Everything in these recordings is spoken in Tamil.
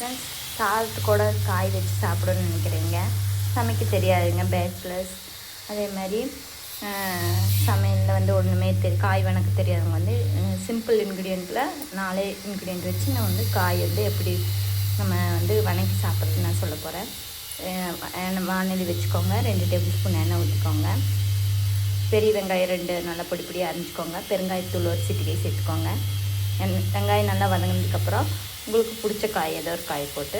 ஃப்ரெண்ட்ஸ், சாதத்துக்கூட காய் வச்சு சாப்பிடணும்னு நினைக்கிறீங்க, சமைக்க தெரியாதுங்க பேச்சுலர்ஸ், அதே மாதிரி சமையலில் ஒன்றுமே காய் வணக்க தெரியாதவங்க சிம்பிள் இன்க்ரீடியண்ட்டில் 4 இன்க்ரீடியண்ட் வச்சு நான் காய் எப்படி நம்ம வணக்கி சாப்பிட்றது நான் சொல்ல போகிறேன். வானொலி வச்சுக்கோங்க, 2 டேபிள் ஸ்பூன் எண்ணெய் ஊற்றிக்கோங்க. பெரிய வெங்காயம் 2 நல்லா பொடி பொடியாக அரைஞ்சிக்கோங்க. பெருங்காயத்தூள் ஒரு சிட்டிகை சேர்த்துக்கோங்க. வெங்காயம் நல்லா வதங்கினதுக்கப்புறம் உங்களுக்கு பிடிச்ச காய் ஏதோ ஒரு காய் போட்டு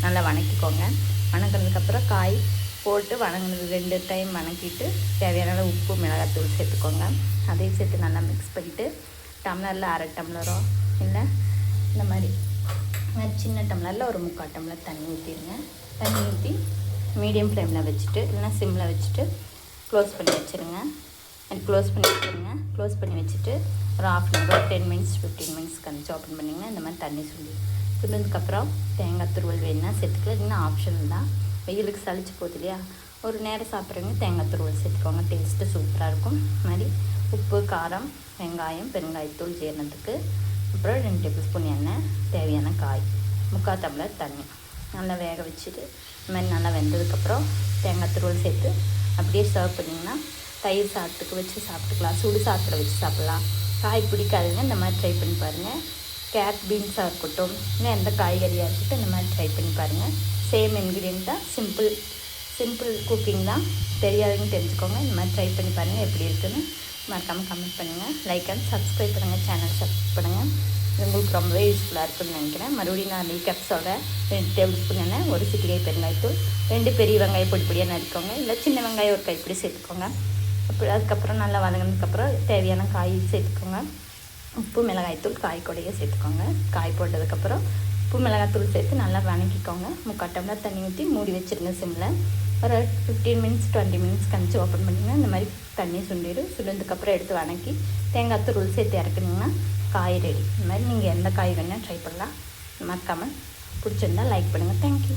நல்லா வணக்கிக்கோங்க. வணக்கினதுக்கப்புறம் காய் போட்டு வணங்கினது 2 டைம் வணக்கிட்டு தேவையான உப்பு மிளகாத்தூள் சேர்த்துக்கோங்க. அதையும் சேர்த்து நல்லா மிக்ஸ் பண்ணிவிட்டு டம்ளரில் 1/2 டம்ளரோ இல்லை இந்த மாதிரி சின்ன டம்ளரில் ஒரு 3/4 டம்ளர் தண்ணி ஊற்றிடுங்க. தண்ணி ஊற்றி மீடியம் ஃப்ளேமில் வச்சுட்டு இல்லைனா சிம்மில் வச்சுட்டு க்ளோஸ் பண்ணி வச்சுருங்க. க்ளோஸ் பண்ணி வச்சுட்டு ஒரு 1/2 அன் ஹவர் 10 மினிட்ஸ் 15 மினிட்ஸ் கழிச்சு ஓப்பன் பண்ணிங்கன்னா இந்த மாதிரி தண்ணி சுண்டதுக்கப்புறம் தேங்காய் துருவல் வேணுன்னா சேர்த்துக்கலாம், இல்லைன்னா ஆப்ஷனல் தான். வெயிலுக்கு சளிச்சு போகுது இல்லையா, ஒரு நேரம் சாப்பிட்றவங்க தேங்காய் துருவல் சேர்த்துக்கோங்க, டேஸ்ட்டு சூப்பராக இருக்கும். இது மாதிரி உப்பு, காரம், வெங்காயம், பெருங்காயத்தூள் ஜீரணத்துக்கு, அப்புறம் 2 டேபிள் ஸ்பூன் எண்ணெய், தேவையான காய், 3/4 டம்ளர் தண்ணி நல்லா வேக வச்சுட்டு இந்த மாதிரி நல்லா வெந்ததுக்கப்புறம் தேங்காய் துருவல் சேர்த்து அப்படியே சர்வ் பண்ணிங்கன்னா தயிர் சாதத்துக்கு வச்சு சாப்பிட்டுக்கலாம், சுடு சாதத்தில் வச்சு சாப்பிட்லாம். காய் பிடிக்காதுங்க, இந்த மாதிரி ட்ரை பண்ணி பாருங்கள். கேரட் பீன்ஸாக இருக்கட்டும், இல்லை எந்த காய்கறியாக இருக்கட்டும், இந்த மாதிரி ட்ரை பண்ணி பாருங்கள். சேம் இன்க்ரீடியன்ட் தான், சிம்பிள் குக்கிங் தான். தெரியாதுன்னு தெரிஞ்சுக்கோங்க. இந்த மாதிரி ட்ரை பண்ணி பாருங்கள், எப்படி இருக்குதுன்னு மறக்காமல் கமெண்ட் பண்ணுங்கள். லைக் அண்ட் சப்ஸ்கிரைப் பண்ணுங்கள், சேனல் சப்ஸ்கிரைப் பண்ணுங்கள். இது உங்களுக்கு ரொம்பவே யூஸ்ஃபுல்லாக இருக்குன்னு நினைக்கிறேன். மறுபடியும் நான் ரீகேப் சொல்கிறேன். 2 டேபிள் ஸ்பூன் எண்ணெய், ஒரு சிட்டிகை பெருங்காயத்தூள், 2 பெரிய வெங்காயம் பொடி பொடியாக நறுக்கோங்க, இல்லை சின்ன வெங்காயம் ஒரு கைப்பிடி சேர்த்துக்கோங்க. அதுக்கப்புறம் நல்லா வதங்கினதுக்கப்புறம் தேவையான காய் சேர்த்துக்கோங்க. உப்பு மிளகாய்த்தூள் காய் கூடயே சேர்த்துக்கோங்க. காய் போட்டதுக்கப்புறம் உப்பு மிளகாய்த்தூள் சேர்த்து நல்லா வணக்கிக்கோங்க. 3/4 டம்ளர் தண்ணி ஊற்றி மூடி வச்சுருங்க சிம்மில். ஒரு 15 மினிட்ஸ் 20 மினிட்ஸ் கழிச்சு ஓப்பன் பண்ணிங்கன்னா இந்த மாதிரி தண்ணி சுண்டதுக்கப்புறம் எடுத்து வணக்கி தேங்காய் துருள் சேர்த்து இறக்குனிங்கன்னா காய் ரெடி. இந்த மாதிரி நீங்கள் எந்த காய் வேணால் ட்ரை பண்ணலாம். மறக்காமல் பிடிச்சிருந்தா லைக் பண்ணுங்கள். தேங்க்யூ.